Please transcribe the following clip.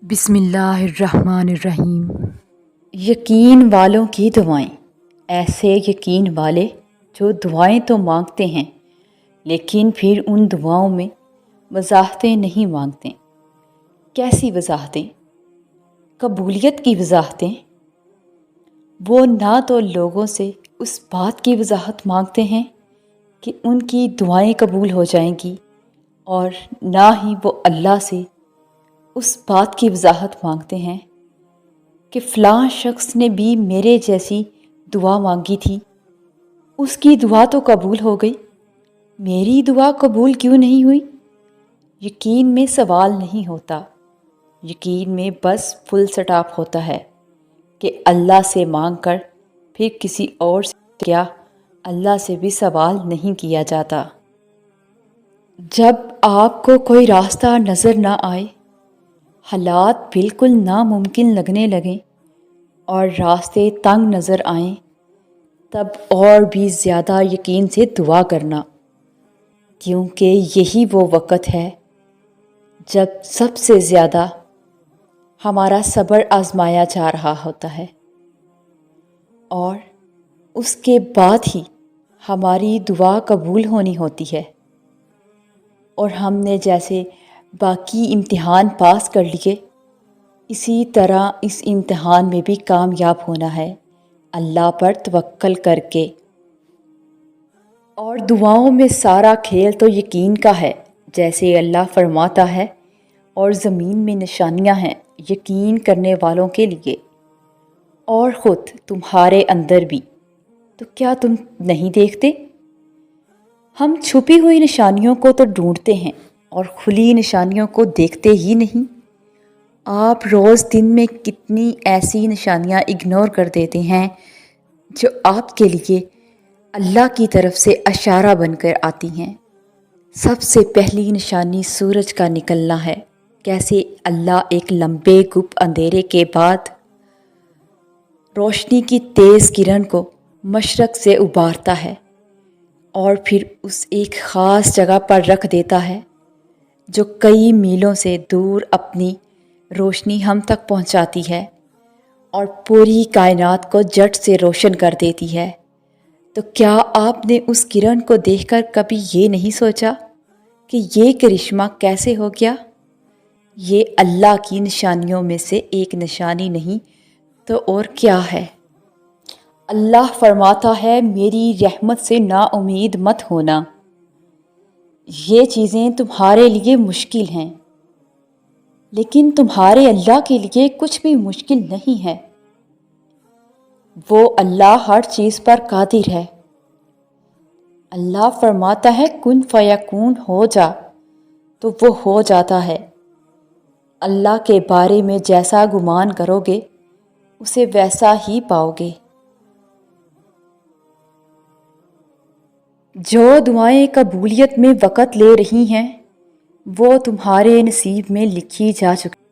بسم اللہ الرحمن الرحیم۔ یقین والوں کی دعائیں۔ ایسے یقین والے جو دعائیں تو مانگتے ہیں لیکن پھر ان دعاؤں میں وضاحتیں نہیں مانگتے۔ کیسی وضاحتیں؟ قبولیت کی وضاحتیں۔ وہ نہ تو لوگوں سے اس بات کی وضاحت مانگتے ہیں کہ ان کی دعائیں قبول ہو جائیں گی، اور نہ ہی وہ اللہ سے اس بات کی وضاحت مانگتے ہیں کہ فلاں شخص نے بھی میرے جیسی دعا مانگی تھی، اس کی دعا تو قبول ہو گئی، میری دعا قبول کیوں نہیں ہوئی؟ یقین میں سوال نہیں ہوتا، یقین میں بس فل سٹاپ ہوتا ہے کہ اللہ سے مانگ کر پھر کسی اور سے کیا اللہ سے بھی سوال نہیں کیا جاتا۔ جب آپ کو کوئی راستہ نظر نہ آئے، حالات بالکل ناممکن لگنے لگیں اور راستے تنگ نظر آئیں، تب اور بھی زیادہ یقین سے دعا کرنا، کیونکہ یہی وہ وقت ہے جب سب سے زیادہ ہمارا صبر آزمایا جا رہا ہوتا ہے، اور اس کے بعد ہی ہماری دعا قبول ہونی ہوتی ہے، اور ہم نے جیسے باقی امتحان پاس کر لیے، اسی طرح اس امتحان میں بھی کامیاب ہونا ہے اللہ پر توکل کر کے۔ اور دعاؤں میں سارا کھیل تو یقین کا ہے، جیسے اللہ فرماتا ہے، اور زمین میں نشانیاں ہیں یقین کرنے والوں کے لیے، اور خود تمہارے اندر بھی، تو کیا تم نہیں دیکھتے؟ ہم چھپی ہوئی نشانیوں کو تو ڈھونڈتے ہیں اور کھلی نشانیوں کو دیکھتے ہی نہیں۔ آپ روز دن میں کتنی ایسی نشانیاں اگنور کر دیتے ہیں جو آپ کے لیے اللہ کی طرف سے اشارہ بن کر آتی ہیں۔ سب سے پہلی نشانی سورج کا نکلنا ہے، کیسے اللہ ایک لمبے گپ اندھیرے کے بعد روشنی کی تیز کرن کو مشرق سے ابھارتا ہے اور پھر اس ایک خاص جگہ پر رکھ دیتا ہے جو کئی میلوں سے دور اپنی روشنی ہم تک پہنچاتی ہے اور پوری کائنات کو جٹ سے روشن کر دیتی ہے۔ تو کیا آپ نے اس کرن کو دیکھ کر کبھی یہ نہیں سوچا کہ یہ کرشمہ کیسے ہو گیا؟ یہ اللہ کی نشانیوں میں سے ایک نشانی نہیں تو اور کیا ہے؟ اللہ فرماتا ہے، میری رحمت سے نا امید مت ہونا، یہ چیزیں تمہارے لیے مشکل ہیں، لیکن تمہارے اللہ کے لیے کچھ بھی مشکل نہیں ہے۔ وہ اللہ ہر چیز پر قادر ہے۔ اللہ فرماتا ہے، کن فیکون، ہو جا، تو وہ ہو جاتا ہے۔ اللہ کے بارے میں جیسا گمان کرو گے اسے ویسا ہی پاؤ گے۔ جو دعائیں قبولیت میں وقت لے رہی ہیں وہ تمہارے نصیب میں لکھی جا چکی